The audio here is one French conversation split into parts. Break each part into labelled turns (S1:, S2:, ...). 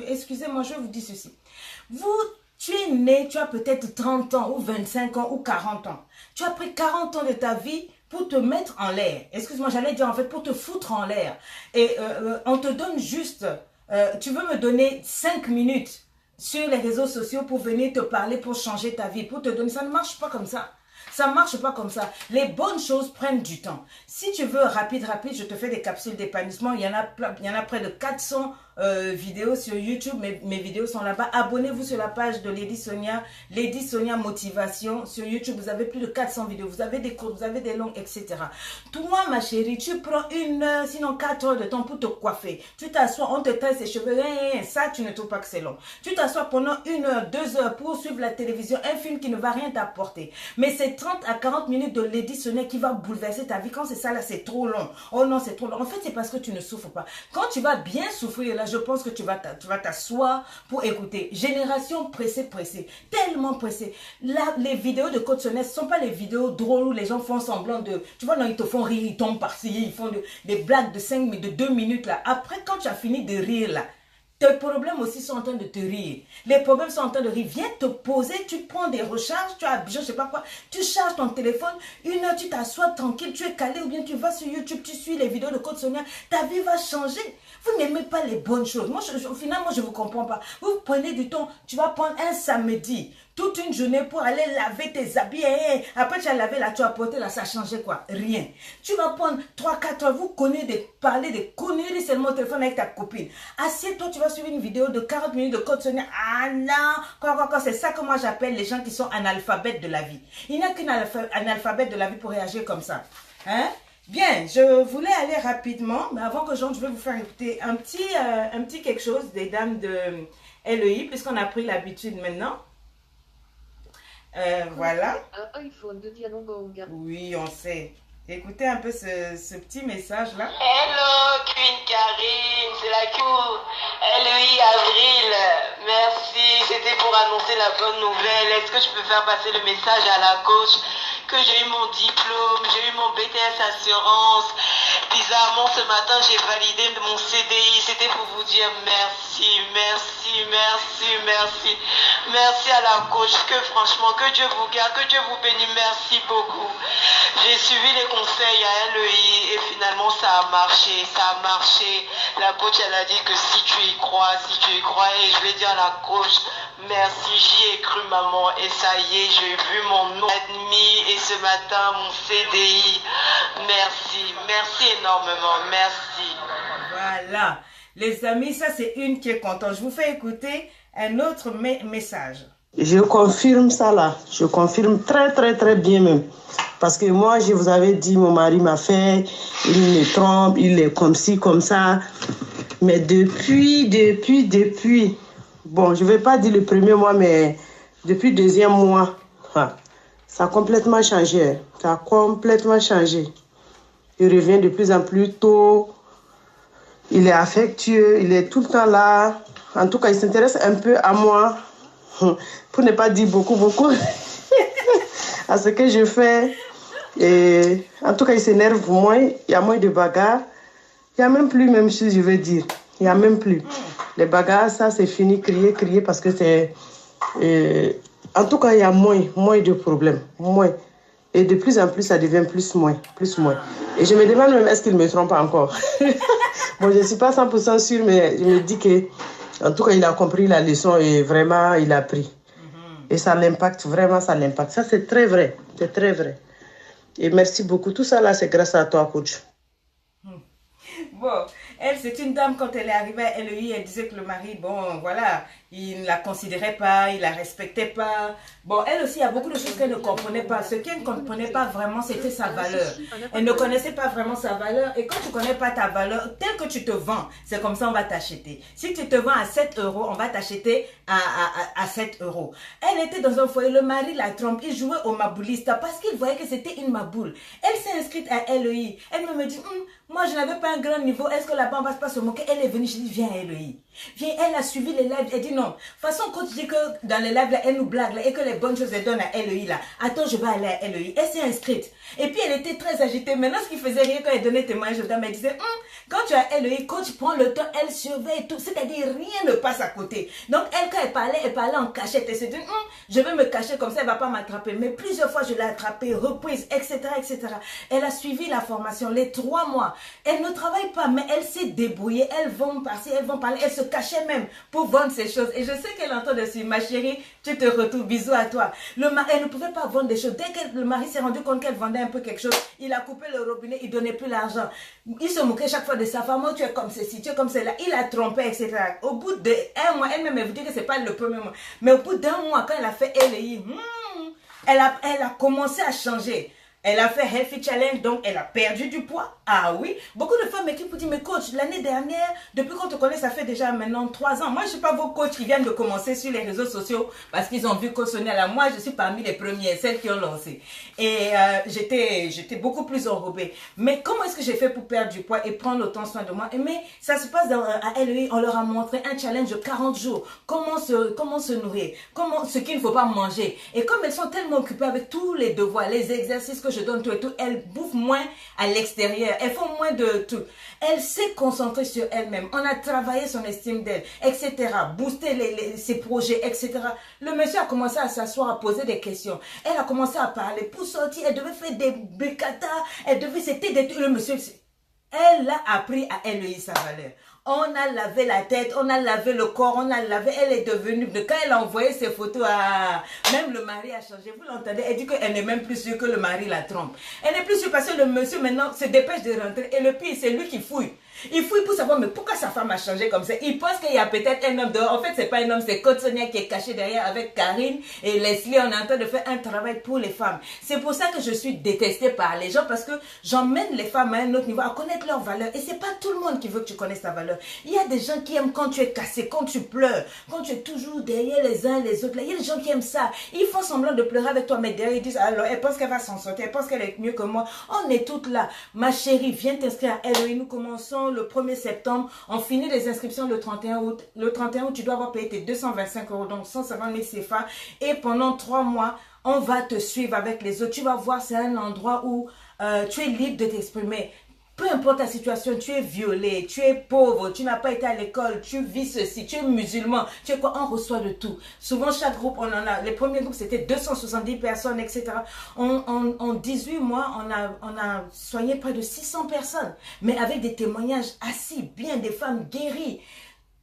S1: Excusez-moi, je vous dis ceci. Tu es né, tu as peut-être 30 ans ou 25 ans ou 40 ans. Tu as pris 40 ans de ta vie pour te mettre en l'air. Excuse-moi, j'allais dire en fait pour te foutre en l'air. Et on te donne juste, tu veux me donner 5 minutes sur les réseaux sociaux pour venir te parler, pour changer ta vie, pour te donner, ça ne marche pas comme ça. Ça ne marche pas comme ça. Les bonnes choses prennent du temps. Si tu veux rapide, je te fais des capsules d'épanouissement. Il y en a près de 400 vidéos sur YouTube. Mes vidéos sont là-bas. Abonnez-vous sur la page de Lady Sonia. Lady Sonia Motivation. Sur YouTube, vous avez plus de 400 vidéos. Vous avez des courtes, vous avez des longues, etc. Toi, ma chérie, tu prends 1 heure, sinon 4 heures de temps pour te coiffer. Tu t'assois, on te taille ses cheveux. Ça, tu ne trouves pas que c'est long. Tu t'assois pendant 1 heure, 2 heures pour suivre la télévision. Un film qui ne va rien t'apporter. Mais c'est 30 à 40 minutes de Lady Sonia qui va bouleverser ta vie. Quand c'est ça, là, c'est trop long. Oh non, c'est trop long. En fait, c'est parce que tu ne souffres pas. Quand tu vas bien souffrir, là, je pense que tu vas t'asseoir pour écouter. Génération pressée, tellement pressée. Là, les vidéos de Coach Sonia, ce ne sont pas les vidéos drôles où les gens font semblant de... Tu vois, non, ils te font rire, ils tombent par-ci, ils font des blagues de 5 minutes, de 2 minutes, là. Après, quand tu as fini de rire, là, tes problèmes aussi sont en train de te rire. Les problèmes sont en train de rire. Viens te poser, tu prends des recharges, tu as, je sais pas quoi, tu charges ton téléphone, 1 heure, tu t'assois tranquille, tu es calé, ou bien tu vas sur YouTube, tu suis les vidéos de Coach Sonia, ta vie va changer. Vous n'aimez pas les bonnes choses. Moi, finalement, je ne vous comprends pas. Vous prenez du temps, tu vas prendre un samedi, toute une journée pour aller laver tes habits. Après, tu as lavé là, tu as porté là, ça a changé quoi? Rien. Tu vas prendre 3-4 heures, vous connaissez parler des conneries seulement au téléphone avec ta copine. Assieds-toi, tu vas suivre une vidéo de 40 minutes de Coach Sonia. Ah non, quoi, c'est ça que moi j'appelle les gens qui sont analphabètes de la vie. Il n'y a qu'un analphabète de la vie pour réagir comme ça. Hein? Bien, je voulais aller rapidement, mais avant que je vais vous faire écouter un petit quelque chose des dames de LEI, puisqu'on a pris l'habitude maintenant. Voilà.
S2: Un iPhone de Dialongonga.
S1: Oui, on sait. Écoutez un peu ce petit message-là.
S3: Hello, Queen Karine, c'est la Q. LEI Avril, merci. C'était pour annoncer la bonne nouvelle. Est-ce que je peux faire passer le message à la coach que j'ai eu mon diplôme, j'ai eu mon BTS Assurance. Bizarrement, ce matin, j'ai validé mon CDI. C'était pour vous dire merci, merci, merci, merci. Merci à la coach, que franchement, que Dieu vous garde, que Dieu vous bénisse. Merci beaucoup. J'ai suivi les conseils à LEI et finalement, ça a marché, ça a marché. La coach, elle a dit que si tu y crois, et je vais dire à la coach, merci, j'y ai cru maman et ça y est, j'ai vu mon nom admis et ce matin mon CDI. Merci, merci énormément, merci.
S1: Voilà, les amis, ça c'est une qui est contente. Je vous fais écouter un autre message.
S4: Je confirme ça là, je confirme très bien même. Parce que moi, je vous avais dit, mon mari m'a fait, il me trompe, il est comme ci, comme ça. Mais depuis, bon, je ne vais pas dire le premier mois, mais depuis le 2e mois, ça a complètement changé. Ça a complètement changé. Il revient de plus en plus tôt. Il est affectueux, il est tout le temps là. En tout cas, il s'intéresse un peu à moi. Pour ne pas dire beaucoup, à ce que je fais. Et en tout cas, il s'énerve moins. Il y a moins de bagarres. Il n'y a même plus, même si je veux dire. Il n'y a même plus. Les bagarres, ça, c'est fini. Crier, parce que c'est... en tout cas, il y a moins de problèmes. Moins. Et de plus en plus, ça devient plus moins. Et je me demande même, est-ce qu'il me trompe encore? Bon, je ne suis pas 100% sûre, mais je me dis que, en tout cas, il a compris la leçon et vraiment, il a pris. Et ça l'impacte, vraiment, ça l'impacte. Ça, c'est très vrai. C'est très vrai. Et merci beaucoup. Tout ça, là, c'est grâce à toi, coach.
S1: Bon, elle, c'est une dame, quand elle est arrivée à LEI, elle disait que le mari, bon, voilà, il ne la considérait pas, il ne la respectait pas. Bon, elle aussi, il y a beaucoup de choses qu'elle ne comprenait pas. Ce qu'elle ne comprenait pas vraiment, c'était sa valeur. Elle ne connaissait pas vraiment sa valeur. Et quand tu ne connais pas ta valeur, tel que tu te vends, c'est comme ça on va t'acheter. Si tu te vends à 7 euros, on va t'acheter à 7 euros. Elle était dans un foyer, le mari la trompe, il jouait au mabouliste parce qu'il voyait que c'était une maboule. Elle s'est inscrite à LEI. Elle me dit, Moi, je n'avais pas un grand niveau. Est-ce que là-bas, on va pas se moquer? Elle est venue, je dis, viens, Eloï. Viens, elle a suivi les lives. Elle dit non. De toute façon, quand tu dis que dans les lives, là, elle nous blague là, et que les bonnes choses, elle donne à Eloï, là. Attends, je vais aller à Eloï. Elle s'est inscrite. Et puis, elle était très agitée. Maintenant, ce qui faisait rire quand elle donnait témoignage, elle disait, quand tu as Eloï, quand tu prends le temps, elle surveille tout. C'est-à-dire, rien ne passe à côté. Donc, elle, quand elle parlait en cachette. Elle se dit, je vais me cacher comme ça, elle ne va pas m'attraper. Mais plusieurs fois, je l'ai attrapée, reprise, etc., etc. Elle a suivi la formation, les 3 mois. Elle ne travaille pas, mais elle s'est débrouillée. Elles vont passer, elles vont parler. Elle se cachait même pour vendre ces choses. Et je sais qu'elle entend dessus. Ma chérie, tu te retrouves. Bisous à toi. Elle ne pouvait pas vendre des choses. Dès que le mari s'est rendu compte qu'elle vendait un peu quelque chose, il a coupé le robinet, il ne donnait plus l'argent. Il se moquait chaque fois de sa femme. Oh, tu es comme ceci, tu es comme cela. Il a trompé, etc. Au bout d'1 mois, elle-même, elle vous dit que ce n'est pas le premier mois. Mais au bout d'1 mois, quand elle a fait LI, elle a commencé à changer. Elle a fait Healthy Challenge, donc elle a perdu du poids. Ah oui, beaucoup de femmes m'écrivent pour dire, mais coach, l'année dernière, depuis qu'on te connaît, ça fait déjà maintenant 3 ans. Moi, je ne suis pas vos coachs qui viennent de commencer sur les réseaux sociaux parce qu'ils ont vu Coach Sonia là. Moi, je suis parmi les premières, celles qui ont lancé. Et j'étais beaucoup plus enrobée. Mais comment est-ce que j'ai fait pour perdre du poids et prendre autant soin de moi? Mais ça se passe à LEI, on leur a montré un challenge de 40 jours. Comment se nourrir, ce qu'il ne faut pas manger. Et comme elles sont tellement occupées avec tous les devoirs, les exercices que je donne, tout et tout, elles bouffent moins à l'extérieur, elles font moins de tout. Elle s'est concentrée sur elle-même. On a travaillé son estime d'elle, etc. Booster ses projets, etc. Le monsieur a commencé à s'asseoir, à poser des questions. Elle a commencé à parler. Pour sortir, elle devait faire des bécatas. Le monsieur, elle a appris à élever sa valeur. On a lavé la tête, on a lavé le corps, elle est devenue, quand elle a envoyé ses photos à, même le mari a changé, vous l'entendez, elle dit qu'elle n'est même plus sûre que le mari la trompe. Elle n'est plus sûre parce que le monsieur maintenant se dépêche de rentrer et le pire, c'est lui qui fouille. Il fouille pour savoir, mais pourquoi sa femme a changé comme ça? Il pense qu'il y a peut-être un homme dehors. En fait, c'est pas un homme, c'est Coach Sonia qui est caché derrière avec Karine et Leslie. On est en train de faire un travail pour les femmes. C'est pour ça que je suis détestée par les gens parce que j'emmène les femmes à un autre niveau, à connaître leur valeur. Et c'est pas tout le monde qui veut que tu connaisses ta valeur. Il y a des gens qui aiment quand tu es cassé, quand tu pleures, quand tu es toujours derrière les uns les autres. Là, il y a des gens qui aiment ça. Ils font semblant de pleurer avec toi, mais derrière, ils disent, alors, elle pense qu'elle va s'en sortir, elle pense qu'elle est mieux que moi. On est toutes là. Ma chérie, viens t'inscrire à LOI. Nous commençons le 1er septembre. On finit les inscriptions le 31 août. Le 31 août, tu dois avoir payé tes 225 €, donc 150 000 CFA. Et pendant 3 mois, on va te suivre avec les autres. Tu vas voir, c'est un endroit où tu es libre de t'exprimer. Peu importe ta situation, tu es violé, tu es pauvre, tu n'as pas été à l'école, tu vis ceci, tu es musulman, tu es quoi, on reçoit de tout. Souvent, chaque groupe, on en a, les premiers groupes, c'était 270 personnes, etc. En 18 mois, on a soigné près de 600 personnes, mais avec des témoignages assis, bien, des femmes guéries.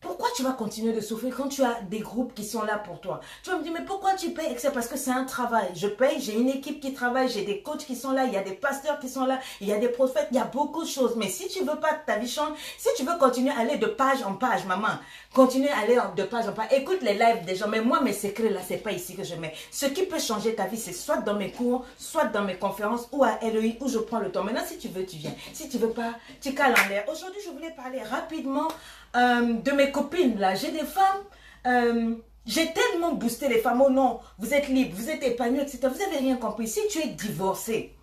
S1: Pourquoi tu vas continuer de souffrir quand tu as des groupes qui sont là pour toi? Tu vas me dire, mais pourquoi tu payes? C'est parce que c'est un travail. Je paye, j'ai une équipe qui travaille, j'ai des coachs qui sont là, il y a des pasteurs qui sont là, il y a des prophètes, il y a beaucoup de choses. Mais si tu veux pas que ta vie change, si tu veux continuer à aller de page en page, maman, continue à aller de page en page, écoute les lives des gens. Mais moi, mes secrets là, c'est pas ici que je mets. Ce qui peut changer ta vie, c'est soit dans mes cours, soit dans mes conférences ou à LEI où je prends le temps. Maintenant, si tu veux, tu viens. Si tu veux pas, tu cales en l'air. Aujourd'hui, je voulais parler rapidement de mes copines là. J'ai des femmes, j'ai tellement boosté les femmes. Oh non, vous êtes libre, vous êtes épanouie, etc. Vous n'avez rien compris. Si tu es divorcée,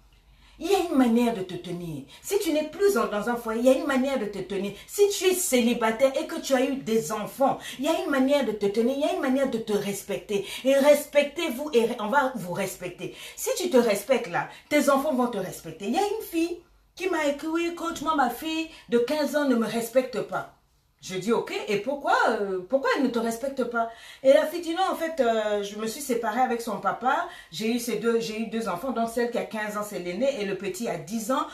S1: il y a une manière de te tenir. Si tu n'es plus dans un foyer, il y a une manière de te tenir. Si tu es célibataire et que tu as eu des enfants, il y a une manière de te tenir, il y a une manière de te respecter. Et respectez-vous et on va vous respecter. Si tu te respectes là, tes enfants vont te respecter. Il y a une fille qui m'a écrit, oui, coach, moi, ma fille de 15 ans ne me respecte pas. Je dis ok, et pourquoi elle ne te respecte pas? Et la fille dit non, en fait, je me suis séparée avec son papa, j'ai eu deux enfants, donc celle qui a 15 ans c'est l'aîné et le petit a 10 ans,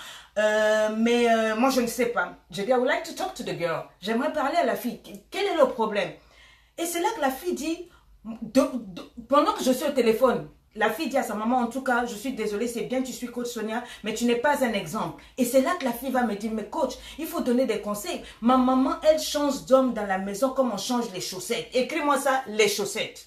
S1: mais moi je ne sais pas. Je dis I would like to talk to the girl, j'aimerais parler à la fille, quel est le problème? Et c'est là que la fille dit, pendant que je suis au téléphone, la fille dit à sa maman, en tout cas, je suis désolée, c'est bien, tu suis coach Sonia, mais tu n'es pas un exemple. Et c'est là que la fille va me dire, mais coach, il faut donner des conseils. Ma maman, elle change d'homme dans la maison comme on change les chaussettes. Écris-moi ça, les chaussettes.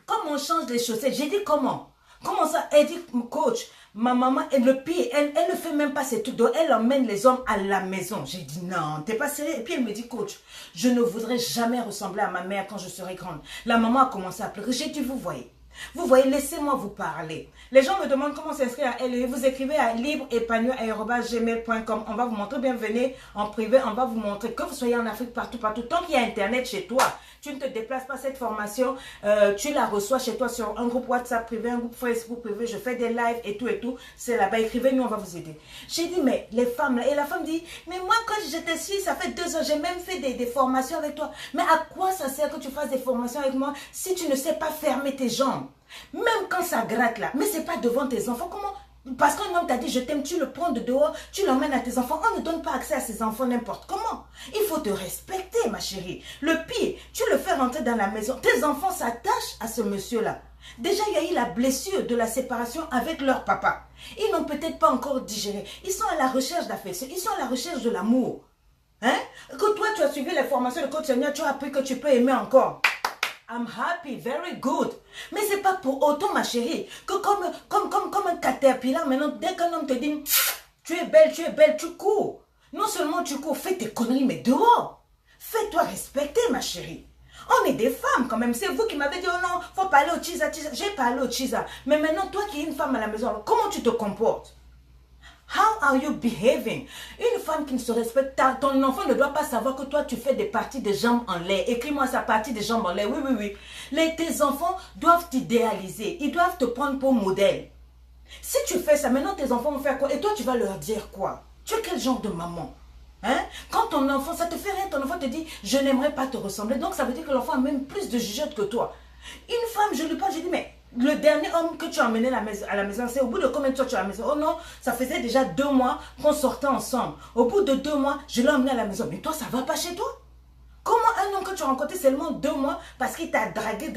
S1: Comme on change les chaussettes, j'ai dit comment? Comment ça? Elle dit, coach, ma maman, le pire, elle ne fait même pas ces trucs, donc elle emmène les hommes à la maison. J'ai dit, non, t'es pas sérieux? Et puis elle me dit, coach, je ne voudrais jamais ressembler à ma mère quand je serai grande. La maman a commencé à pleurer. J'ai dit, vous voyez. Vous voyez, laissez-moi vous parler. Les gens me demandent comment s'inscrire à LE. Vous écrivez à libreépanoui@gmail.com. On va vous montrer, bienvenue en privé. On va vous montrer que vous soyez en Afrique, partout. Tant qu'il y a Internet chez toi, tu ne te déplaces pas cette formation. Tu la reçois chez toi sur un groupe WhatsApp privé, un groupe Facebook privé. Je fais des lives et tout. C'est là-bas. Écrivez-nous, on va vous aider. J'ai dit, mais les femmes là. Et la femme dit, mais moi, quand j'étais suisse, ça fait 2 ans, j'ai même fait des formations avec toi. Mais à quoi ça sert que tu fasses des formations avec moi si tu ne sais pas fermer tes jambes? Même quand ça gratte là, mais c'est pas devant tes enfants. Comment? Parce qu'un homme t'a dit je t'aime, tu le prends de dehors, tu l'emmènes à tes enfants. On ne donne pas accès à ses enfants n'importe comment. Il faut te respecter, ma chérie. Le pire, tu le fais rentrer dans la maison. Tes enfants s'attachent à ce monsieur-là. Déjà, il y a eu la blessure de la séparation avec leur papa. Ils n'ont peut-être pas encore digéré. Ils sont à la recherche d'affection. Ils sont à la recherche de l'amour. Hein? Que toi, tu as suivi les formations de coach Seigneur, tu as appris que tu peux aimer encore. I'm happy, very good. Mais c'est pas pour autant, ma chérie, que comme un caterpillar, maintenant, dès qu'un homme te dit, tu es belle, tu cours. Non seulement tu cours, fais tes conneries, mais dehors. Fais-toi respecter, ma chérie. On est des femmes quand même. C'est vous qui m'avez dit, oh non, faut parler au Chisa. J'ai parlé au Chisa. Mais maintenant, toi qui es une femme à la maison, alors, comment tu te comportes? How are you behaving? Une femme qui ne se respecte, ton enfant ne doit pas savoir que toi tu fais des parties de jambes en l'air. Écris-moi sa partie de jambes en l'air. Oui. Tes enfants doivent t'idéaliser. Ils doivent te prendre pour modèle. Si tu fais ça, maintenant tes enfants vont faire quoi? Et toi tu vas leur dire quoi? Tu es quel genre de maman? Hein? Quand ton enfant, ça te fait rien, ton enfant te dit je n'aimerais pas te ressembler. Donc ça veut dire que l'enfant a même plus de jugeote que toi. Une femme, je lui parle, je dis mais le dernier homme que tu as emmené à la maison, c'est au bout de combien de temps tu as à la maison? Oh non, ça faisait déjà 2 mois qu'on sortait ensemble. Au bout de 2 mois, je l'ai emmené à la maison. Mais toi, ça va pas chez toi? Comment un homme que tu as rencontré seulement 2 mois parce qu'il t'a dragué,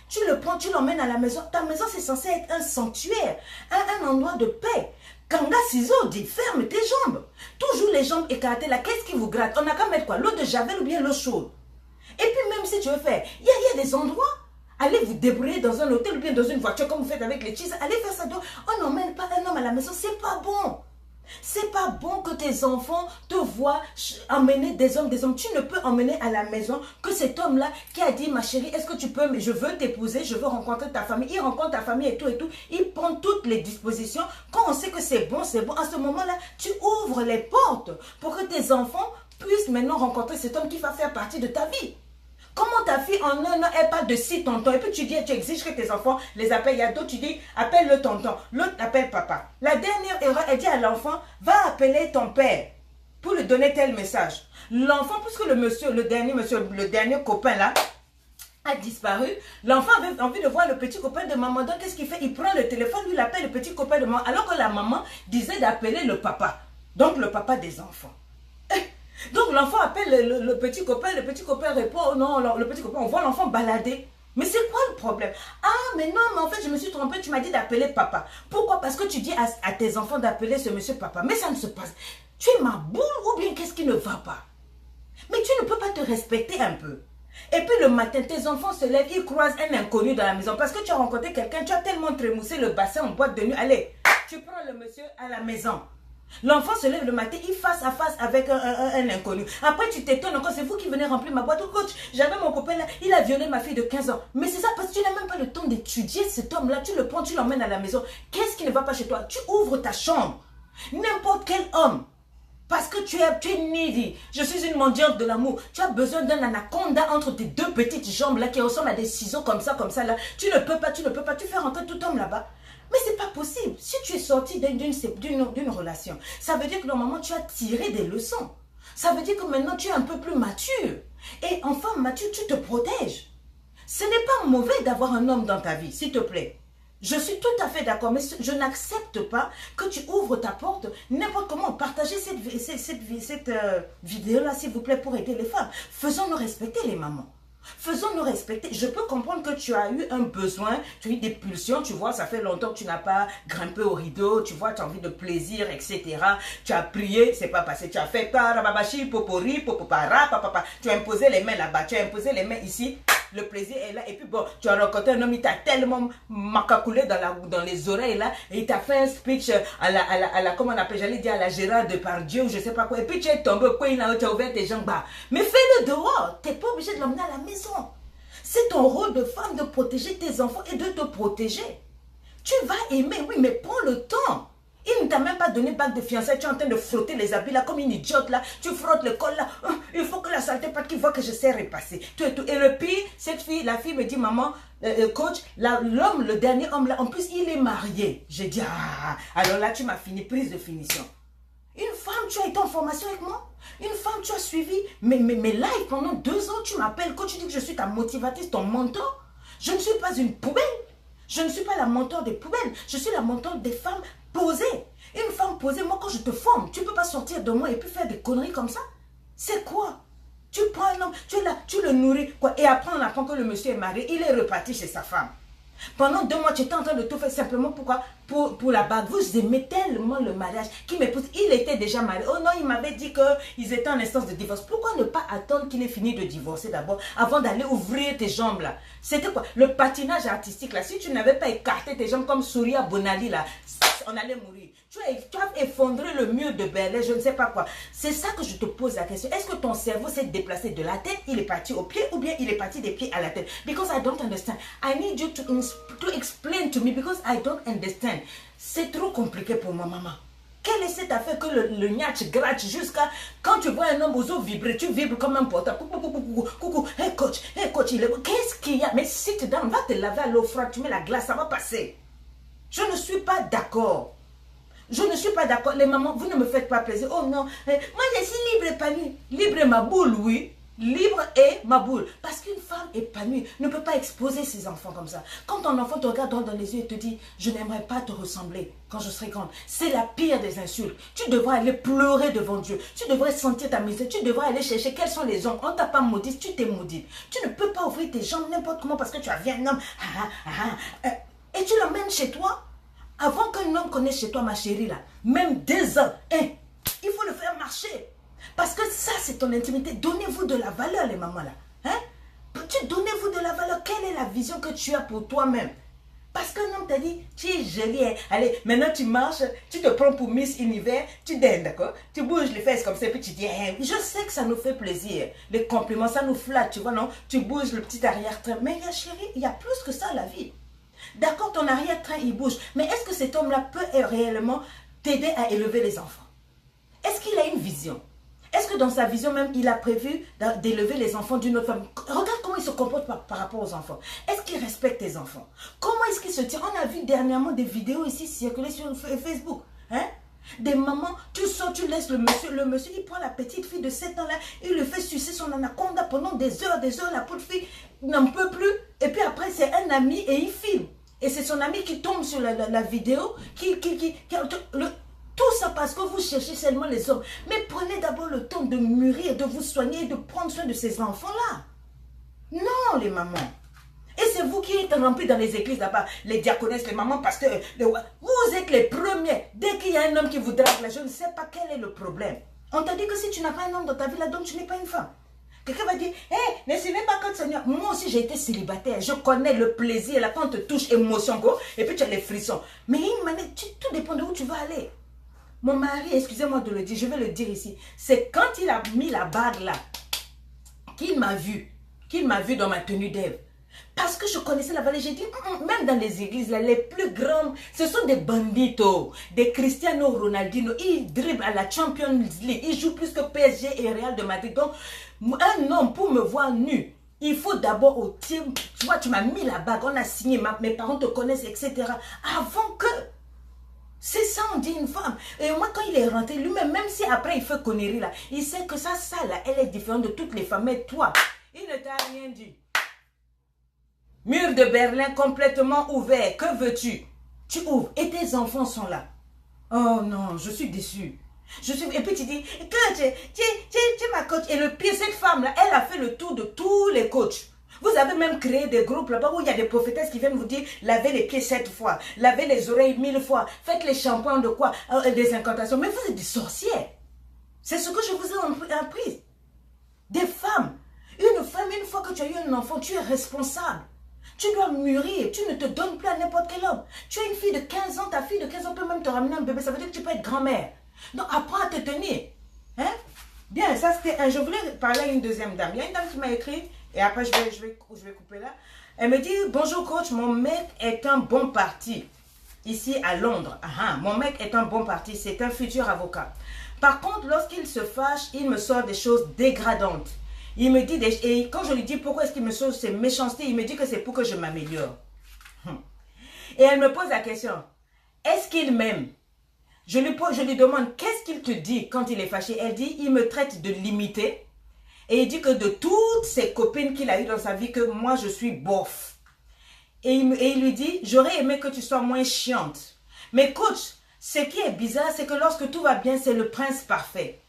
S1: tu le prends, tu l'emmènes à la maison. Ta maison, c'est censé être un sanctuaire, un endroit de paix. Kanga ciseaux, dit ferme tes jambes. Toujours les jambes écartées là, qu'est-ce qui vous gratte? On n'a qu'à mettre quoi? L'eau de javel ou bien l'eau chaude? Et puis même si tu veux faire, il y a des endroits. Allez vous débrouiller dans un hôtel ou bien dans une voiture comme vous faites avec les cheese. Allez faire ça. On n'emmène pas un homme à la maison. C'est pas bon. C'est pas bon que tes enfants te voient emmener des hommes. Tu ne peux emmener à la maison que cet homme-là qui a dit, ma chérie, est-ce que tu peux, mais je veux t'épouser, je veux rencontrer ta famille. Il rencontre ta famille et tout. Il prend toutes les dispositions. Quand on sait que c'est bon, c'est bon. À ce moment-là, tu ouvres les portes pour que tes enfants puissent maintenant rencontrer cet homme qui va faire partie de ta vie. Comment ta fille en un an, elle parle de 6 tontons et puis tu dis, tu exiges que tes enfants les appellent. Il y a d'autres, tu dis, appelle le tonton. L'autre appelle papa. La dernière erreur, elle dit à l'enfant, va appeler ton père pour lui donner tel message. L'enfant, puisque le dernier copain là, a disparu, l'enfant avait envie de voir le petit copain de maman. Donc qu'est-ce qu'il fait? Il prend le téléphone, lui il appelle le petit copain de maman, alors que la maman disait d'appeler le papa. Donc le papa des enfants. Donc l'enfant appelle le petit copain répond, oh non, le petit copain, on voit l'enfant balader. Mais c'est quoi le problème? Ah, mais non, mais en fait, je me suis trompée, tu m'as dit d'appeler papa. Pourquoi? Parce que tu dis à tes enfants d'appeler ce monsieur papa. Mais ça ne se passe. Tu es ma boule ou bien qu'est-ce qui ne va pas? Mais tu ne peux pas te respecter un peu. Et puis le matin, tes enfants se lèvent, ils croisent un inconnu dans la maison. Parce que tu as rencontré quelqu'un, tu as tellement trémoussé le bassin en boîte de nuit. Allez, tu prends le monsieur à la maison. L'enfant se lève le matin, il face à face avec un inconnu. Après, tu t'étonnes encore, c'est vous qui venez remplir ma boîte. Oh, coach, j'avais mon copain là, il a violé ma fille de 15 ans. Mais c'est ça parce que tu n'as même pas le temps d'étudier cet homme-là. Tu le prends, tu l'emmènes à la maison. Qu'est-ce qui ne va pas chez toi? Tu ouvres ta chambre. N'importe quel homme. Parce que tu es needy. Je suis une mendiante de l'amour. Tu as besoin d'un anaconda entre tes 2 petites jambes là qui ressemblent à des ciseaux comme ça là. Tu ne peux pas. Tu fais rentrer tout homme là-bas. Mais c'est pas possible. Si tu es sorti d'une relation, ça veut dire que normalement tu as tiré des leçons. Ça veut dire que maintenant tu es un peu plus mature. Et en femme mature, tu te protèges. Ce n'est pas mauvais d'avoir un homme dans ta vie, s'il te plaît. Je suis tout à fait d'accord, mais je n'accepte pas que tu ouvres ta porte n'importe comment. Partagez cette vidéo-là, s'il vous plaît, pour aider les femmes. Faisons-nous respecter les mamans. Faisons-nous respecter. Je peux comprendre que tu as eu un besoin, tu as eu des pulsions, tu vois, ça fait longtemps que tu n'as pas grimpé au rideau, tu vois, tu as envie de plaisir, etc. Tu as prié, c'est pas passé, tu as fait parababachi, popori, popopara, papa, tu as imposé les mains là-bas, tu as imposé les mains ici. Le plaisir est là. Et puis bon, tu as rencontré un homme, il t'a tellement macacoulé dans les oreilles là. Et il t'a fait un speech à la comment on appelle, j'allais dire à la Gérard Depardieu ou je sais pas quoi. Et puis tu es tombé, quoi, tu as ouvert tes jambes bas. Mais fais-le dehors. Tu n'es pas obligé de l'emmener à la maison. C'est ton rôle de femme de protéger tes enfants et de te protéger. Tu vas aimer, oui, mais prends le temps. Il ne t'a même pas donné bague de fiançailles. Tu es en train de frotter les habits là comme une idiote là. Tu frottes le col là. Il faut que la saleté parte qu'il voit que je sais repasser. Et le pire, cette fille, la fille me dit, maman, coach, l'homme, le dernier homme là, en plus il est marié. J'ai dit, ah, alors là tu m'as fini, prise de finition. Une femme, tu as été en formation avec moi. Une femme, tu as suivi mes lives pendant 2 ans. Tu m'appelles, quand tu dis que je suis ta motivatrice, ton mentor. Je ne suis pas une poubelle. Je ne suis pas la mentor des poubelles. Je suis la mentor des femmes posées. Une femme posée, moi quand je te forme, tu ne peux pas sortir de moi et puis faire des conneries comme ça. C'est quoi? Tu prends un homme, tu es là, tu le nourris. Quoi, et après on apprend que le monsieur est marié, il est reparti chez sa femme. Pendant 2 mois, tu étais en train de tout faire simplement pourquoi? Pour la bague. Vous aimez tellement le mariage qui m'épouse. Il était déjà marié. Oh non, il m'avait dit qu'ils étaient en instance de divorce. Pourquoi ne pas attendre qu'il ait fini de divorcer d'abord avant d'aller ouvrir tes jambes là? C'était quoi? Le patinage artistique là. Si tu n'avais pas écarté tes jambes comme Souria Bonali là, on allait mourir. Tu as effondré le mur de Berlin, je ne sais pas quoi. C'est ça que je te pose la question. Est-ce que ton cerveau s'est déplacé de la tête, il est parti au pied, ou bien il est parti des pieds à la tête? Because I don't understand. I need you to explain to me because I don't understand. C'est trop compliqué pour ma maman. Quelle est cette affaire que le niatch gratte jusqu'à quand tu vois un homme aux os vibrer, tu vibres comme un portable. Coucou, hey coach, qu'est-ce qu'il y a? Mais sit down, va te laver à l'eau froide, tu mets la glace, ça va passer. Je ne suis pas d'accord. Je ne suis pas d'accord. Les mamans, vous ne me faites pas plaisir. Oh non, moi je suis libre épanouie. Libre et ma boule, oui. Libre et ma boule. Parce qu'une femme épanouie ne peut pas exposer ses enfants comme ça. Quand ton enfant te regarde droit dans les yeux et te dit « Je n'aimerais pas te ressembler quand je serai grande », c'est la pire des insultes. Tu devrais aller pleurer devant Dieu. Tu devrais sentir ta misère. Tu devrais aller chercher quels sont les hommes. On ne t'a pas maudit, tu t'es maudite. Tu ne peux pas ouvrir tes jambes n'importe comment parce que tu as vu un homme. Et tu l'emmènes chez toi. Avant qu'un homme connaisse chez toi, ma chérie, là, même 2 ans, il faut le faire marcher. Parce que ça, c'est ton intimité. Donnez-vous de la valeur, les mamans, là. Donnez-vous de la valeur. Quelle est la vision que tu as pour toi-même? Parce qu'un homme t'a dit, tu es jolie, hein. Allez, maintenant tu marches, tu te prends pour Miss Univers, tu donnes, d'accord? Tu bouges les fesses comme ça, puis tu dis, je sais que ça nous fait plaisir. Les compliments, ça nous flatte, tu vois, non? Tu bouges le petit arrière-train. Mais chérie, il y a plus que ça, la vie. D'accord, ton arrière-train, il bouge. Mais est-ce que cet homme-là peut réellement t'aider à élever les enfants? Est-ce qu'il a une vision? Est-ce que dans sa vision même, il a prévu d'élever les enfants d'une autre femme? Regarde comment il se comporte par rapport aux enfants. Est-ce qu'il respecte tes enfants? Comment est-ce qu'il se tient? On a vu dernièrement des vidéos ici circuler sur Facebook. Des mamans, tu sors, tu laisses le monsieur, il prend la petite fille de 7 ans là, il lui fait sucer son anaconda pendant des heures, la petite fille n'en peut plus. Et puis après, c'est un ami et il filme. Et c'est son ami qui tombe sur la vidéo, tout ça parce que vous cherchez seulement les hommes. Mais prenez d'abord le temps de mûrir, de vous soigner, de prendre soin de ces enfants-là. Non, les mamans. Et c'est vous qui êtes remplis dans les églises là-bas, les diaconesses, les mamans, pasteurs. Vous êtes les premiers. Dès qu'il y a un homme qui vous drague là, je ne sais pas quel est le problème. On t'a dit que si tu n'as pas un homme dans ta vie là, donc tu n'es pas une femme. Quelqu'un va dire, ne suivez pas quand Seigneur. Moi aussi j'ai été célibataire, je connais le plaisir, là quand on te touche, émotion, go, et puis tu as les frissons. Mais une manière, tout dépend de où tu vas aller. Mon mari, excusez-moi de le dire, je vais le dire ici, c'est quand il a mis la bague là, qu'il m'a vu dans ma tenue d'Ève. Parce que je connaissais la vallée, j'ai dit, même dans les églises, là, les plus grands, ce sont des banditos, des Cristiano Ronaldinho. Ils dribblent à la Champions League, ils jouent plus que PSG et Real de Madrid. Donc, un homme, pour me voir nu, il faut d'abord au team, tu vois, tu m'as mis la bague, on a signé, mes parents te connaissent, etc. Avant que, c'est ça, on dit une femme. Et moi, quand il est rentré, lui-même, même si après il fait connerie là, il sait que ça là, elle est différente de toutes les femmes. Mais toi, il ne t'a rien dit. Mur de Berlin complètement ouvert. Que veux-tu? Tu ouvres et tes enfants sont là. Oh non, je suis déçue. Et puis tu dis, que tu ma coach. Et le pire, cette femme-là, elle a fait le tour de tous les coachs. Vous avez même créé des groupes là-bas où il y a des prophétesses qui viennent vous dire, lavez les pieds 7 fois, lavez les oreilles 1000 fois, faites les shampoings de quoi, des incantations. Mais vous êtes des sorcières. C'est ce que je vous ai appris. Des femmes. Une femme, une fois que tu as eu un enfant, tu es responsable. Tu dois mûrir, tu ne te donnes plus à n'importe quel homme. Tu as une fille de 15 ans, ta fille de 15 ans peut même te ramener un bébé, ça veut dire que tu peux être grand-mère. Donc apprends à te tenir. Bien, ça c'était un... Je voulais parler à une deuxième dame. Il y a une dame qui m'a écrit, Et après, je vais couper là. Elle me dit, bonjour coach, mon mec est un bon parti. Ici à Londres. Mon mec est un bon parti, c'est un futur avocat. Par contre, lorsqu'il se fâche, il me sort des choses dégradantes. Il me dit, et quand je lui dis pourquoi est-ce qu'il me sort ces méchancetés, il me dit que c'est pour que je m'améliore. Et elle me pose la question, est-ce qu'il m'aime? Je lui demande, qu'est-ce qu'il te dit quand il est fâché? Elle dit, il me traite de limité. Et il dit que de toutes ses copines qu'il a eues dans sa vie, que moi je suis bof. Et il lui dit, j'aurais aimé que tu sois moins chiante. Mais coach, ce qui est bizarre, c'est que lorsque tout va bien, c'est le prince parfait.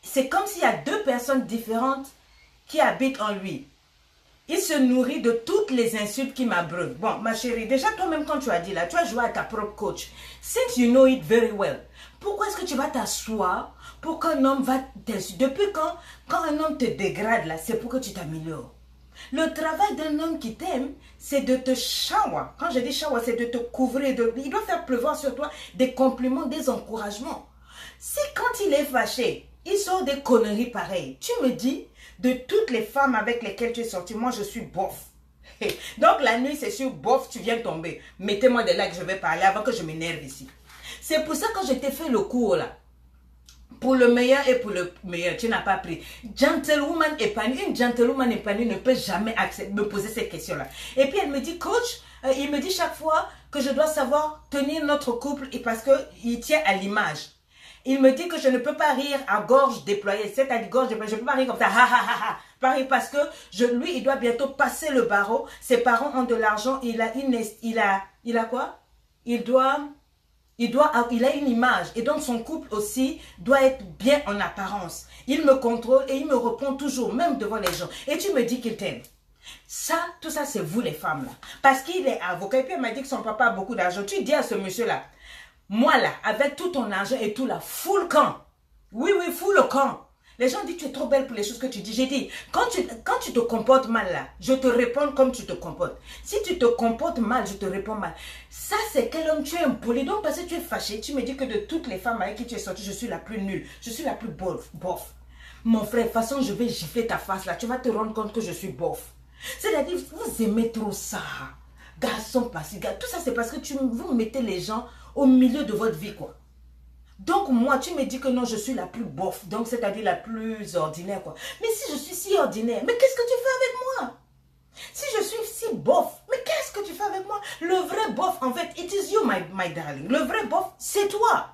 S1: C'est comme s'il y a deux personnes différentes qui habitent en lui. Il se nourrit de toutes les insultes qui m'abreuvent. Bon, ma chérie, déjà toi-même quand tu as dit là, tu as joué à ta propre coach. Since you know it very well, pourquoi est-ce que tu vas t'asseoir pour qu'un homme va t'insulter? Depuis quand un homme te dégrade là, c'est pour que tu t'améliores. Le travail d'un homme qui t'aime, c'est de te shower. Quand je dis shower, c'est de te couvrir. Il doit faire pleuvoir sur toi des compliments, des encouragements. Si quand il est fâché, il sort des conneries pareilles, tu me dis, de toutes les femmes avec lesquelles tu es sorti, moi je suis bof. Donc la nuit, c'est sûr, bof, tu viens tomber. Mettez-moi des likes, je vais parler avant que je m'énerve ici. C'est pour ça que je t'ai fait le cours là. Pour le meilleur et pour le meilleur, tu n'as pas pris. Gentlewoman épanouie, une gentlewoman épanouie ne peut jamais me poser ces questions-là. Et puis elle me dit, coach, il me dit chaque fois que je dois savoir tenir notre couple parce qu'il tient à l'image. Il me dit que je ne peux pas rire à gorge déployée, c'est-à-dire gorge déployée, je ne peux pas rire comme ça, ha ha ha ha. Pareil, parce que lui, il doit bientôt passer le barreau, ses parents ont de l'argent, il a quoi? Il a une image et donc son couple aussi doit être bien en apparence. Il me contrôle et il me répond toujours, même devant les gens. Et tu me dis qu'il t'aime. Ça, tout ça, c'est vous les femmes là. Parce qu'il est avocat et puis elle m'a dit que son papa a beaucoup d'argent. Tu dis à ce monsieur là, moi là, avec tout ton argent et tout là, fous le camp. Oui, fous le camp. Les gens disent tu es trop belle pour les choses que tu dis. J'ai dit, quand tu te comportes mal là, je te réponds comme tu te comportes. Si tu te comportes mal, je te réponds mal. Ça, c'est quel homme tu es impoli. Donc, parce que tu es fâché, tu me dis que de toutes les femmes avec qui tu es sortie, je suis la plus nulle. Je suis la plus bof. Mon frère, de toute façon, je vais gifler ta face là. Tu vas te rendre compte que je suis bof. C'est-à-dire, vous aimez trop ça. Garçon passé, tout ça, c'est parce que vous mettez les gens au milieu de votre vie, quoi. Donc moi, tu me dis que non, je suis la plus bof, donc c'est-à-dire la plus ordinaire, quoi. Mais si je suis si ordinaire, mais qu'est-ce que tu fais avec moi? Si je suis si bof, mais qu'est-ce que tu fais avec moi? Le vrai bof, en fait, it is you, my darling. Le vrai bof, c'est toi.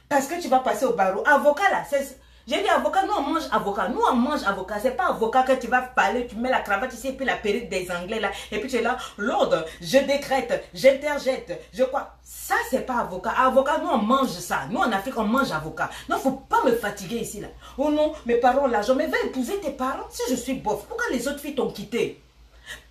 S1: Parce que tu vas passer au barreau. Avocat, là, j'ai dit avocat, nous on mange avocat. Nous on mange avocat. C'est pas avocat que tu vas parler, tu mets la cravate ici et puis la perruque des Anglais là. Et puis tu es là, l'ordre, je décrète, j'interjette, je crois. Ça c'est pas avocat. Avocat, nous on mange ça. Nous en Afrique on mange avocat. Non, faut pas me fatiguer ici là. Oh non, mes parents ont l'argent. Mais va épouser tes parents si je suis bof. Pourquoi les autres filles t'ont quitté?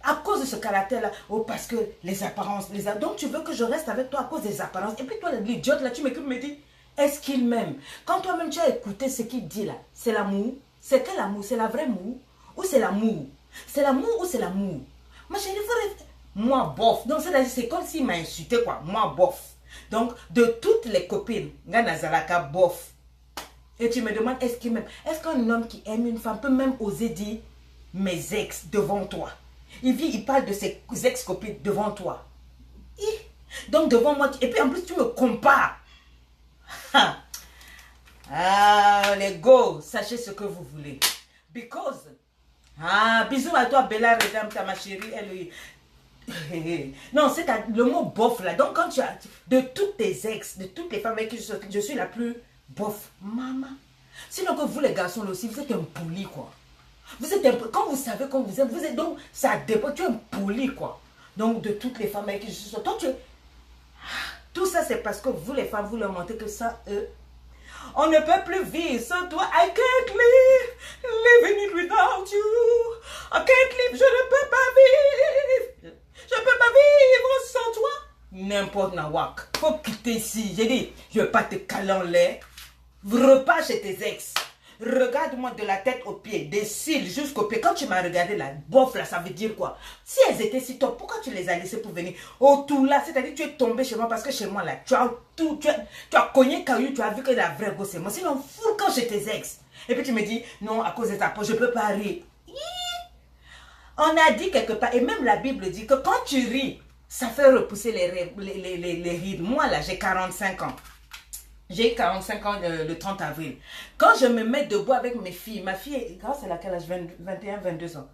S1: À cause de ce caractère-là. Oh, parce que les apparences, donc tu veux que je reste avec toi à cause des apparences. Et puis toi, l'idiote là, tu m'écoutes, me dis. Est-ce qu'il m'aime? Quand toi-même tu as écouté ce qu'il dit là, c'est l'amour? C'est quel amour? C'est la vraie amour? Ou c'est l'amour? C'est l'amour ou c'est l'amour? Ma chérie, moi bof. Donc c'est comme s'il m'a insulté quoi. Moi bof. Donc de toutes les copines, Ganazalaka bof. Et tu me demandes est-ce qu'il m'aime? Est-ce qu'un homme qui aime une femme peut même oser dire mes ex devant toi? Il parle de ses ex-copines devant toi. Donc devant moi, et puis en plus tu me compares. Les go, sachez ce que vous voulez. Because, bisous à toi, Bella Redempta, ma chérie, elle. Non, c'est le mot bof là. Donc, quand tu as de toutes tes ex, de toutes les femmes avec qui je suis la plus bof, maman. Sinon, que vous, les garçons là aussi, vous êtes un poli quoi. Vous êtes quand vous savez quand vous êtes donc, ça dépend, tu es un poli quoi. Donc, de toutes les femmes avec qui je suis, toi, tu es. Tout ça, c'est parce que vous, les femmes, vous leur montrez que ça, on ne peut plus vivre sans toi. I can't live it without you. I can't live, je ne peux pas vivre. Je ne peux pas vivre sans toi. N'importe nawak. Faut quitter ici. J'ai dit, je ne vais pas te caler en l'air. Repars chez tes ex. Regarde-moi de la tête aux pieds, des cils jusqu'aux pieds. Quand tu m'as regardé là, bof là, ça veut dire quoi? Si elles étaient si top, pourquoi tu les as laissées pour venir au tout là? C'est-à-dire tu es tombé chez moi parce que chez moi là, tu as cogné caillou, tu as vu que la vraie gosse c'est moi. Sinon, fous quand chez tes ex. Et puis tu me dis, non, à cause de ta peau, je ne peux pas rire. On a dit quelque part, et même la Bible dit que quand tu ris, ça fait repousser les rides. Moi, là, j'ai 45 ans. J'ai 45 ans le 30 avril. Quand je me mets debout avec mes filles, ma fille, grâce à laquelle j'ai 21, 22 ans,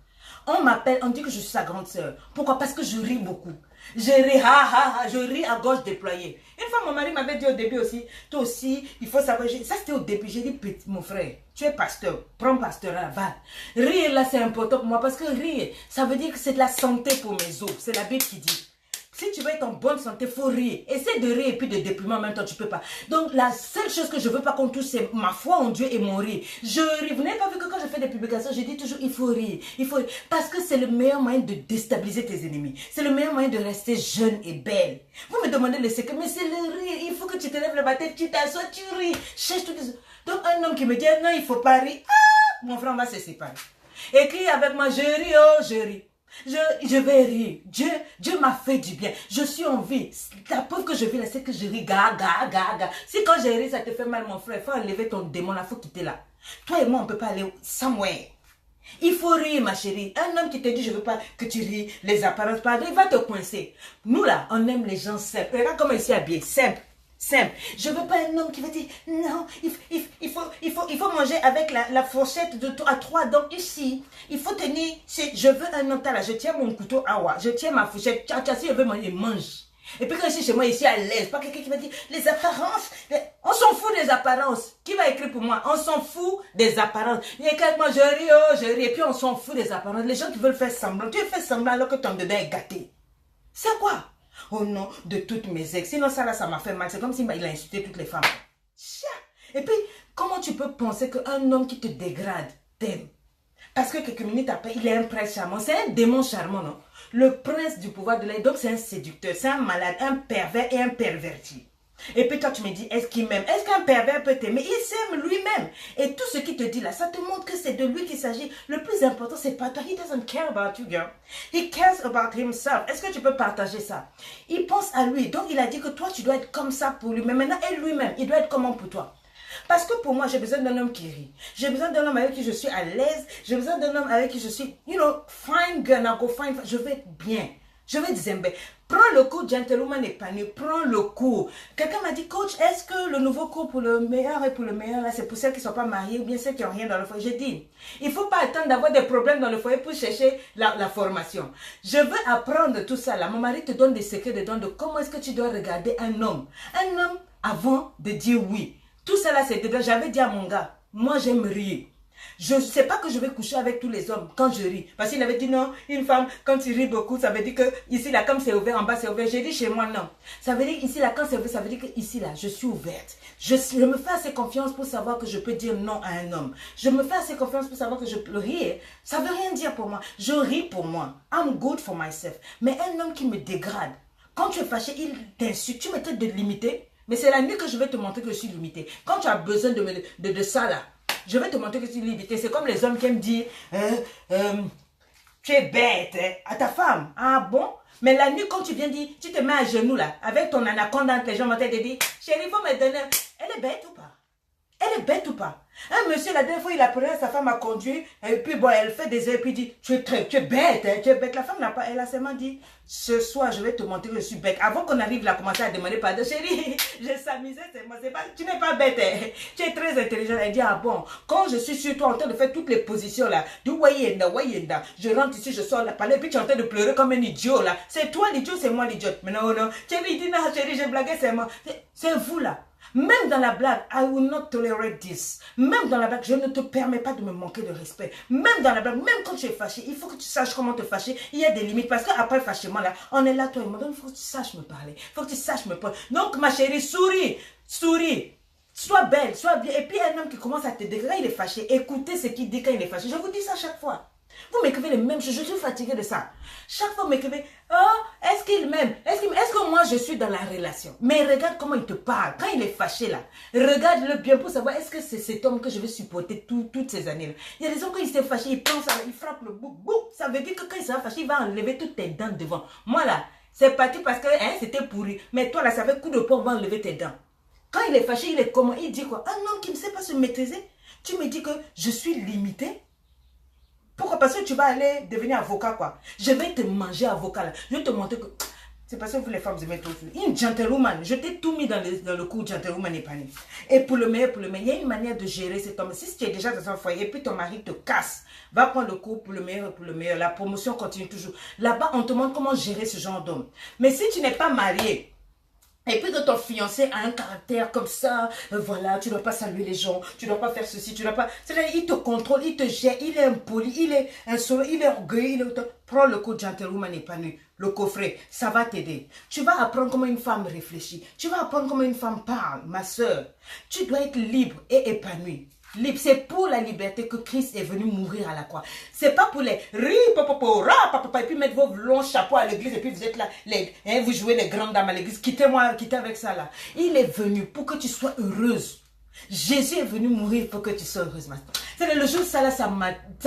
S1: on m'appelle, on dit que je suis sa grande sœur. Pourquoi? Parce que je ris beaucoup. Je ris, je ris à gauche déployée. Une fois, mon mari m'avait dit au début aussi, toi aussi, il faut savoir, ça c'était au début, j'ai dit, petit, mon frère, tu es pasteur, prends pasteur là, va. Rire là, c'est important pour moi, parce que rire, ça veut dire que c'est de la santé pour mes os. C'est la Bible qui dit. Si tu veux être en bonne santé, il faut rire. Essaie de rire et puis de déprimer en même temps, tu ne peux pas. Donc, la seule chose que je ne veux pas qu'on touche, c'est ma foi en Dieu et mon rire. Je ris. Vous n'avez pas vu que quand je fais des publications, je dis toujours, il faut rire. Il faut rire. Parce que c'est le meilleur moyen de déstabiliser tes ennemis. C'est le meilleur moyen de rester jeune et belle. Vous me demandez le secret, mais c'est le rire. Il faut que tu te lèves le matin, tu t'assois, tu ris. Cherche tout. Donc, un homme qui me dit, non, il ne faut pas rire. Ah, mon frère, on va se séparer. Écris avec moi, je ris, oh, je ris. Je vais rire. Dieu m'a fait du bien. Je suis en vie. La preuve que je vis là, c'est que je ris. Ga. Si quand je ris, ça te fait mal, mon frère, il faut enlever ton démon là, il faut quitter là. Toi et moi, on ne peut pas aller somewhere. Il faut rire, ma chérie. Un homme qui te dit, je ne veux pas que tu ris, les apparences, pardon, il va te coincer. Nous là, on aime les gens simples. Regarde comment il s'est habillé. Simple. Je ne veux pas un homme qui va dire, non, il faut manger avec la fourchette à 3 dents ici. Il faut tenir, je veux un homme là, je tiens mon couteau awa, je tiens ma fourchette, si je veux manger, mange. Et puis quand je suis chez moi, ici à l'aise, pas quelqu'un qui va dire, les apparences, on s'en fout des apparences. Qui va écrire pour moi? On s'en fout des apparences. Il y a quelqu'un, je ris, et puis on s'en fout des apparences. Les gens qui veulent faire semblant, tu fais semblant alors que ton dedans est gâté. C'est quoi? Au nom de toutes mes ex. Sinon, ça là, ça m'a fait mal. C'est comme s'il a insulté toutes les femmes. Et puis, comment tu peux penser qu'un homme qui te dégrade t'aime? Parce que quelques minutes après, il est un prince charmant. C'est un démon charmant, non? Le prince du pouvoir de l'air. Donc, c'est un séducteur. C'est un malade, un pervers et un perverti. Et puis toi, tu me dis, est-ce qu'il m'aime? Est-ce qu'un pervers peut t'aimer? Il s'aime lui-même. Et tout ce qu'il te dit là, ça te montre que c'est de lui qu'il s'agit. Le plus important, c'est pas toi. He doesn't care about you, girl. He cares about himself. Est-ce que tu peux partager ça? Il pense à lui. Donc, il a dit que toi, tu dois être comme ça pour lui. Mais maintenant, et lui-même, il doit être comment pour toi? Parce que pour moi, j'ai besoin d'un homme qui rit. J'ai besoin d'un homme avec qui je suis à l'aise. J'ai besoin d'un homme avec qui je suis, fine girl, now go fine. Je vais être bien. Je vais dire, prends le cours Gentlewoman épanoui, prends le cours. Quelqu'un m'a dit, coach, est-ce que le nouveau cours pour le meilleur et pour le meilleur, là, c'est pour celles qui ne sont pas mariées ou bien celles qui n'ont rien dans le foyer? J'ai dit, il ne faut pas attendre d'avoir des problèmes dans le foyer pour chercher la formation. Je veux apprendre tout ça là. Mon mari te donne des secrets dedans de comment est-ce que tu dois regarder un homme. Un homme avant de dire oui. Tout ça là, c'est dedans. J'avais dit à mon gars, moi j'aime rire. Je ne sais pas que je vais coucher avec tous les hommes quand je ris. Parce qu'il avait dit non, une femme, quand tu ris beaucoup, ça veut dire que ici là, comme c'est ouvert, en bas c'est ouvert. J'ai dit chez moi non. Ça veut dire ici là, quand c'est ouvert, ça veut dire que ici là, je suis ouverte. Je me fais assez confiance pour savoir que je peux dire non à un homme. Je me fais assez confiance pour savoir que je peux rire. Ça ne veut rien dire pour moi. Je ris pour moi. I'm good for myself. Mais un homme qui me dégrade, quand tu es fâché, il t'insulte. Tu me traites de limité. Mais c'est la nuit que je vais te montrer que je suis limité. Quand tu as besoin de ça là, je vais te montrer que tu es limité. C'est comme les hommes qui aiment dire, tu es bête à ta femme. Ah bon? Mais la nuit, quand tu viens dire, tu te mets à genoux là, avec ton anaconde entre les jambes, tu te dis, chérie, il faut me donner. Elle est bête ou pas? Elle est bête ou pas? Un monsieur, la dernière fois, il apprenait sa femme à conduire, et puis bon, elle fait des heures, et puis il dit, tu es bête, hein, tu es bête. La femme n'a pas, elle a seulement dit, ce soir, je vais te montrer que je suis bête. Avant qu'on arrive, il a commencé à demander pardon. Chérie, je s'amusais, c'est moi, tu n'es pas bête, hein. Tu es très intelligente. Elle dit, ah bon, quand je suis sur toi en train de faire toutes les positions là, du wayenda, je rentre ici, je sors la palais, et puis tu es en train de pleurer comme un idiot là. C'est toi l'idiot, c'est moi l'idiote. Mais non, chérie, dis non, chérie, j'ai blagué, c'est moi. C'est vous là. Même dans la blague, I will not tolerate this. Même dans la blague, je ne te permets pas de me manquer de respect. Même dans la blague, même quand tu es fâché, il faut que tu saches comment te fâcher. Il y a des limites. Parce qu'après le fâchement, là, on est là, toi et moi. Donc, il faut que tu saches me parler. Il faut que tu saches me parler. Donc, ma chérie, souris. Sois belle, sois bien. Et puis, un homme qui commence à te dégrader, il est fâché. Écoutez ce qu'il dit quand il est fâché. Je vous dis ça chaque fois. Vous m'écrivez les mêmes choses. Je suis fatiguée de ça. Chaque fois, vous m'écrivez, oh, est-ce qu'il m'aime? Est-ce que moi, je suis dans la relation? Mais regarde comment il te parle. Quand il est fâché, là, regarde-le bien pour savoir, est-ce que c'est cet homme que je vais supporter toutes ces années-là? Il y a des hommes, quand il s'est fâché, il pense, il frappe le bouc. Ça veut dire que quand il sera fâché, il va enlever toutes tes dents devant. Moi, là, c'est parti parce que c'était pourri. Mais toi, là, ça fait coup de poing, on va enlever tes dents. Quand il est fâché, il est comment? Il dit quoi? Un homme qui ne sait pas se maîtriser. Tu me dis que je suis limité? Pourquoi? Parce que tu vas aller devenir avocat, quoi. Je vais te manger avocat, là. Je vais te montrer que... C'est parce que vous, les femmes, vous aimez tout. Une gentlewoman. Je t'ai tout mis dans le coup gentlewoman épanoui. Et pour le meilleur, il y a une manière de gérer cet homme. Si tu es déjà dans un foyer, puis ton mari te casse, va prendre le coup pour le meilleur et pour le meilleur. La promotion continue toujours. Là-bas, on te montre comment gérer ce genre d'homme. Mais si tu n'es pas marié, et puis que ton fiancé a un caractère comme ça, voilà, tu ne dois pas saluer les gens, tu ne dois pas faire ceci, tu ne dois pas... C'est-à-dire, il te contrôle, il te gère, il est impoli, il est insolent, il est orgueilleux, prends le coup de gentlewoman épanoui, le coffret, ça va t'aider. Tu vas apprendre comment une femme réfléchit, tu vas apprendre comment une femme parle, ma soeur. Tu dois être libre et épanoui. Libre, c'est pour la liberté que Christ est venu mourir à la croix. C'est pas pour les et puis mettre vos longs chapeaux à l'église et puis vous êtes là, vous jouez les grandes dames à l'église. Quittez-moi, quittez avec ça là. Il est venu pour que tu sois heureuse. Jésus est venu mourir pour que tu sois heureuse maintenant. C'est le jour ça là, ça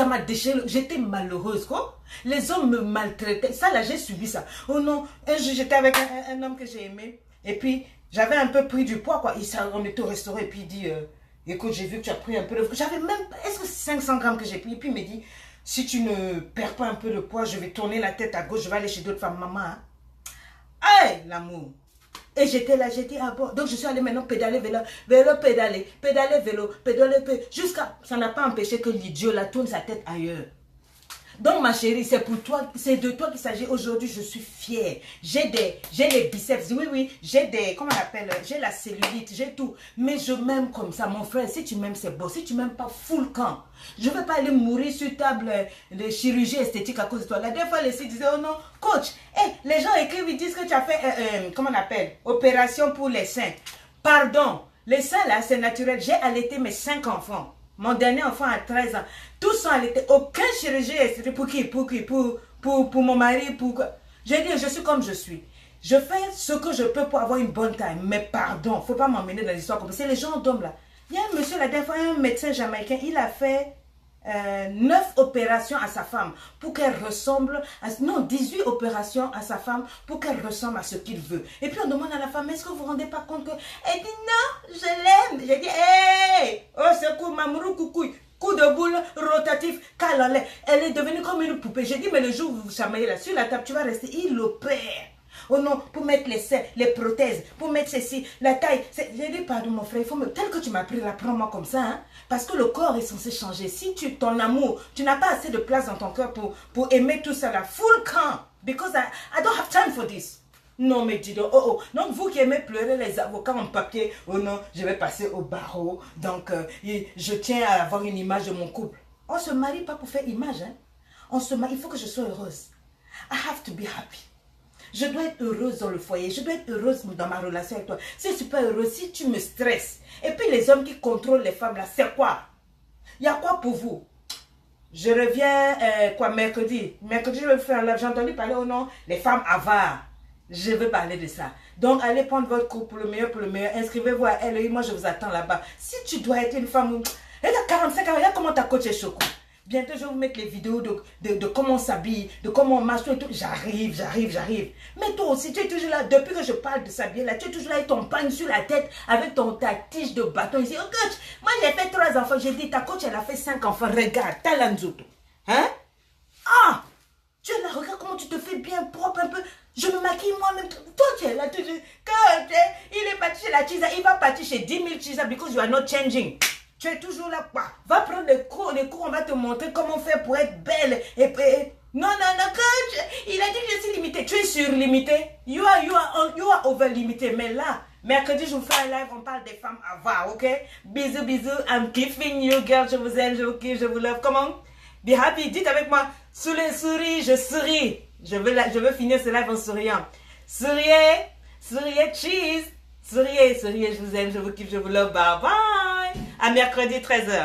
S1: m'a déchiré. J'étais malheureuse quoi. Les hommes me maltraitaient. Ça là, j'ai subi ça. Oh non, un jour j'étais avec un homme que j'ai aimé et puis j'avais un peu pris du poids quoi. On était au restaurant et puis il dit écoute, j'ai vu que tu as pris un peu de... J'avais même... Est-ce que c'est 500 grammes que j'ai pris? Et puis il me dit, si tu ne perds pas un peu de poids, je vais tourner la tête à gauche, je vais aller chez d'autres femmes. Maman, hein? Hey, l'amour. Et j'étais là, j'ai dit, ah bon. Donc je suis allée maintenant pédaler, vélo, pédaler, vélo, jusqu'à... Ça n'a pas empêché que l'idiot là tourne sa tête ailleurs. Donc ma chérie, c'est pour toi, c'est de toi qu'il s'agit aujourd'hui. Je suis fière. J'ai les biceps, oui, j'ai des, comment on appelle, j'ai la cellulite, j'ai tout. Mais je m'aime comme ça, mon frère. Si tu m'aimes, c'est beau. Si tu m'aimes pas, full camp. Je ne vais pas aller mourir sur table de chirurgie esthétique à cause de toi. La dernière fois, les filles disaient, oh non, coach, les gens écrivent, ils disent que tu as fait, comment on appelle, opération pour les seins. Pardon, les seins là, c'est naturel. J'ai allaité mes 5 enfants. Mon dernier enfant a 13 ans. Tous sont allaités. Aucun chirurgien esthétique. Pour qui? Pour mon mari. J'ai dit, je suis comme je suis. Je fais ce que je peux pour avoir une bonne taille. Mais pardon, il ne faut pas m'emmener dans l'histoire comme ça. C'est les gens d'hommes là. Il y a un monsieur, la dernière fois, un médecin jamaïcain, il a fait 9 opérations à sa femme pour qu'elle ressemble à... Non, 18 opérations à sa femme pour qu'elle ressemble à ce qu'il veut. Et puis on demande à la femme, est-ce que vous vous rendez pas compte que... Elle dit non, je l'aime. J'ai dit, hey, oh secours, mamourou coucouille. Coup de boule rotatif, calolé. Elle est devenue comme une poupée. J'ai dit, mais le jour où vous vous chamaillez là sur la table, tu vas rester. Il opère. Oh non, pour mettre les seins, les prothèses, pour mettre ceci, la taille. J'ai dit, pardon mon frère, il faut me... Tel que tu m'as pris là, prends-moi comme ça. Hein? Parce que le corps est censé changer. Si ton amour, tu n'as pas assez de place dans ton cœur pour aimer tout ça là. Full camp. Because I don't have time for this. Non mais dis donc, oh. Donc vous qui aimez pleurer les avocats en papier, oh non, je vais passer au barreau. Donc je tiens à avoir une image de mon couple. On se marie pas pour faire image. Hein? On se marie, il faut que je sois heureuse. I have to be happy. Je dois être heureuse dans le foyer. Je dois être heureuse dans ma relation avec toi. Si je ne suis pas heureuse, si tu me stresses. Et puis les hommes qui contrôlent les femmes là, c'est quoi? Il y a quoi pour vous? Je reviens, mercredi. Mercredi, je vais faire un live. J'ai entendu parler, oh non, les femmes avares. Je vais parler de ça. Donc, allez prendre votre cours pour le meilleur, Inscrivez-vous à LEI. Moi, je vous attends là-bas. Si tu dois être une femme... Elle a 45 ans. Regarde comment ta coach est choquée. Bientôt, je vais vous mettre les vidéos de comment on s'habille, de comment on marche, tout et tout. J'arrive. Mais toi aussi, tu es toujours là. Depuis que je parle de s'habiller là, tu es toujours là avec ton pagne sur la tête, avec ta tige de bâton ici. Oh, coach, moi, j'ai fait 3 enfants. J'ai dit, ta coach, elle a fait 5 enfants. Regarde, talanzoto. Hein? Ah! Tu es là, regarde comment tu te fais bien propre un peu. Je me maquille moi-même. Toi, tu es là, tu dis, coach, il est parti chez la chisa. Il va partir chez 10 000 chisa because you are not changing. Tu es toujours là, quoi. Va prendre les cours, on va te montrer comment faire pour être belle. Non, coach, il a dit que je suis limitée. Tu es surlimitée. You are over limité. Mais là, mercredi, je vous fais un live, on parle des femmes avares, ok? Bisous, I'm kiffing you, girl. Je vous aime, je vous kiffe, je vous love. Comment? Be happy. Dites avec moi, sous les souris, je souris. Je veux finir ce live en souriant. Souriez, cheese. Souriez, je vous aime, je vous kiffe, je vous love. Bye bye. À mercredi 13h.